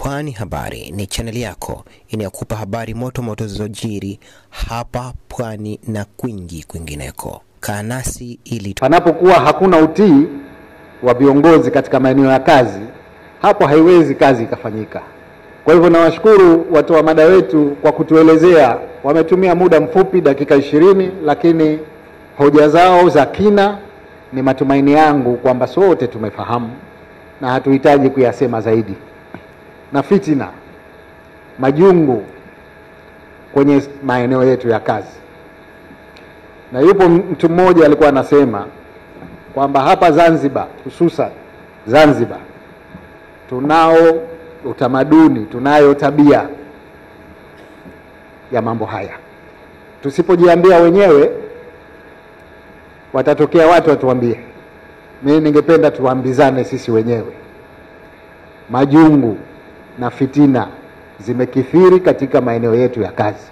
Pwani Habari ni channel yako inayokupa habari moto moto zilizojiri hapa Pwani na kwingineko. Kaa nasi ili panapokuwa hakuna utii wa viongozi katika maeneo ya kazi, hapo haiwezi kazi ikafanyika. Kwa hivyo nawashukuru watu wa mada wetu kwa kutuelezea. Wametumia muda mfupi dakika 20, lakini hoja zao za kina ni matumaini yangu kwamba sote tumefahamu na hatuhitaji kuyasema zaidi. Na fitina, majungu kwenye maeneo yetu ya kazi. Na yupo mtu mmoja alikuwa anasema kwamba hapa Zanzibar, hususan Zanzibar, tunao utamaduni, tunayo tabia ya mambo haya. Tusipojiambia wenyewe, watatokea watu watuambie. Mimi ningependa tuambizane sisi wenyewe. Majungu na fitina zimekithiri katika maeneo yetu ya kazi.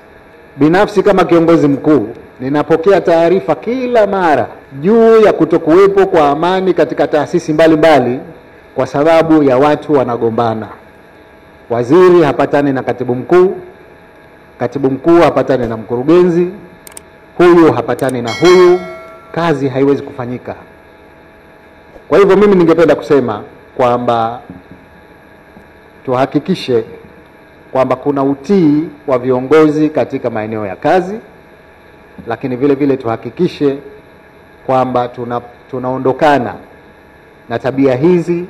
Binafsi kama kiongozi mkuu, ninapokea taarifa kila mara juu ya kutokuwepo kwa amani katika taasisi mbalimbali kwa sababu ya watu wanagombana. Waziri hapatani na katibu mkuu hapatani na mkurugenzi, huyu hapatani na huyu, kazi haiwezi kufanyika. Kwa hivyo mimi ningependa kusema kwamba tuhakikishe kwamba kuna utii wa viongozi katika maeneo ya kazi, lakini vile vile tuhakikishe kwamba tunaondokana na tabia hizi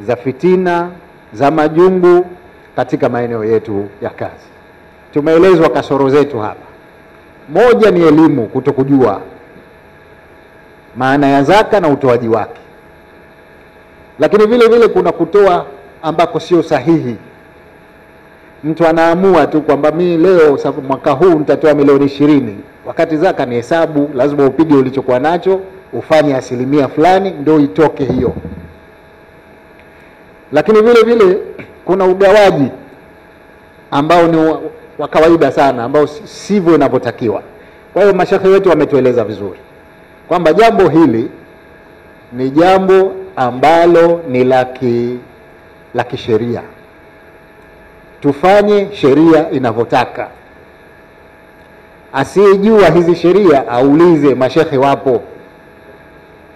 za fitina, za majungu katika maeneo yetu ya kazi. Tumeelezwa kasoro zetu hapa. Moja ni elimu, kutokujua maana ya zaka na utoaji wake. Lakini vile vile kuna kutoa ambako sio sahihi. Mtu anaamua tu kwamba mimi leo mwaka huu nitatoa milioni 20, wakati zaka ni hesabu, lazima upige ulichokuwa nacho, ufanye asilimia fulani ndio itoke hiyo. Lakini vile vile kuna ugawaji ambao ni wa kawaida sana, ambao sivyo inavyotakiwa. Kwa hiyo mashekhe wetu wametueleza vizuri kwamba jambo hili ni jambo ambalo ni la kisheria. Tufanye sheria inavyotaka. Asiyejua hizi sheria aulize, mashekhe wapo,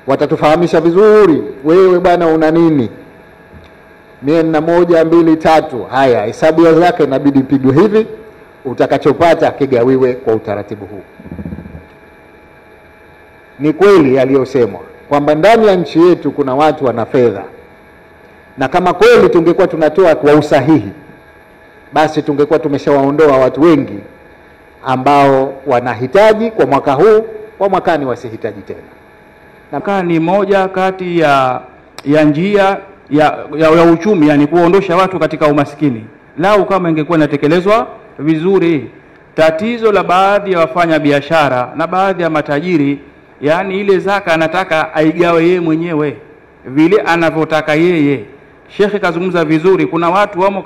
watatufahamisha vizuri. Wewe bwana una nini? Mimi nina 1 2 3, haya hesabu ya zaka inabidi pigwe hivi, utakachopata kigawiwe kwa utaratibu huu. Ni kweli yaliyosemwa kwamba ndani ya nchi yetu kuna watu wana fedha, na kama kweli tungekuwa tunatoa kwa usahihi, basi tungekuwa tumeshawaondoa watu wengi ambao wanahitaji kwa mwaka huu, kwa mwakani wasihitaji tena. Na ni moja kati ya njia ya uchumi, yani kuondosha watu katika umaskini. Lau kama ingekuwa inatekelezwa vizuri. Tatizo la baadhi ya wafanya biashara na baadhi ya matajiri, yani ile zaka anataka aigawe yeye mwenyewe vile anavyotaka yeye. Shekhi kazungumza vizuri, kuna watu wamo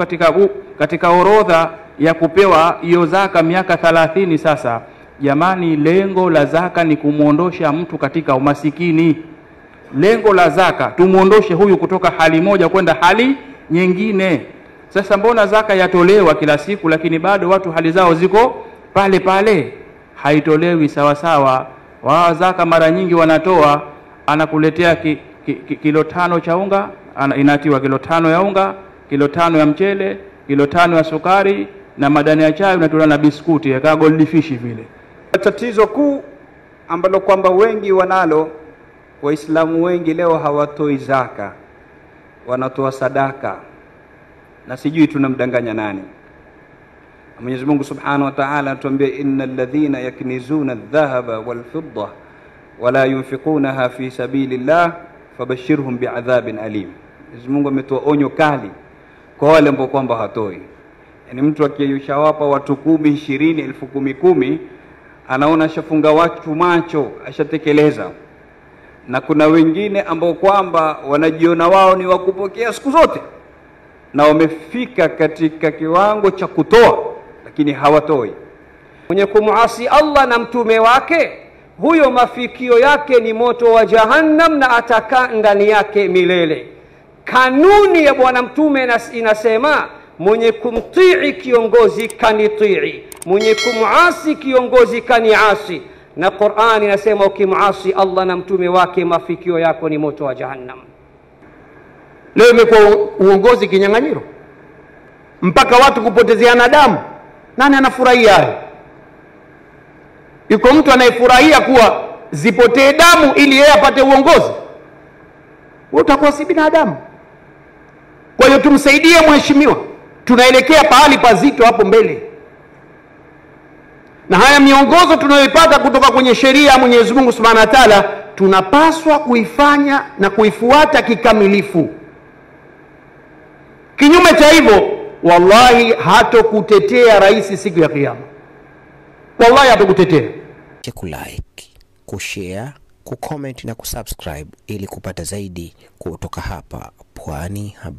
katika orodha ya kupewa hiyo zaka miaka 30 sasa. Jamani, lengo la zaka ni kumuondosha mtu katika umasikini. Lengo la zaka tumuondoshe huyu kutoka hali moja kwenda hali nyingine. Sasa mbona zaka yatolewa kila siku lakini bado watu hali zao ziko pale pale? Haitolewi sawa sawa. Wa zaka mara nyingi wanatoa, anakuletea kilo 5 cha unga, inatiwa kilo 5 ya unga, kilo 5 ya mchele, kilo 5 ya sukari, na madani ya chai unatoa na biskuti ya goldfish vile. Tatizo kuu ambalo kwamba wengi wanalo, Waislamu wengi leo hawatoi zaka, wanatoa sadaka, na sijui tunamdanganya nani. Mwenyezi Mungu Subhanahu wa Ta'ala anatuambia, innal ladhina yaknizuna adh-dhahaba wal-fidda wala yunfiqunaha fi sabilillah fabashirhum bi'adhabin alim. Mwenyezi Mungu ametoa onyo kali kwa wale ambao kwamba hatoi. Yani mtu akiyushawapa watu 10, 20, 10,000, anaona shafunga watu macho, ashatekeleza. Na kuna wengine ambao kwamba wanajiona wao ni wakupokea siku zote, na wamefika katika kiwango cha kutoa lakini hawatoi. Mwenye kumuasi Allah na mtume wake, huyo mafikio yake ni moto wa jahannam na atakaa ndani yake milele. Kanuni ya bwana mtume inasema mwenye kumtii kiongozi kanitii, mwenye kumuasi kiongozi kaniasi. Na Qur'ani inasema ukimuasi Allah na mtume wake mafikio yako ni moto wa jahannam. Leo imekuwa uongozi kinyang'anyiro mpaka watu kupotezeana damu. Nani anafurahia hayo? Yuko mtu anayefurahia kuwa zipotee damu ili yeye apate uongozi? Wewe utakuwa si binadamu. Kwa hiyo tumsaidie mheshimiwa, tunaelekea pahali pazito hapo mbele. Na haya miongozo tunayoipata kutoka kwenye sheria ya Mwenyezi Mungu Subhanahu wa Ta'ala tunapaswa kuifanya na kuifuata kikamilifu. Kinyume cha hivyo, wallahi hatokutetea rais siku ya kiyama. Wallahi hatokutetea. Kulike, kushare, kucomment na kusubscribe ili kupata zaidi kutoka hapa Pwani Habari.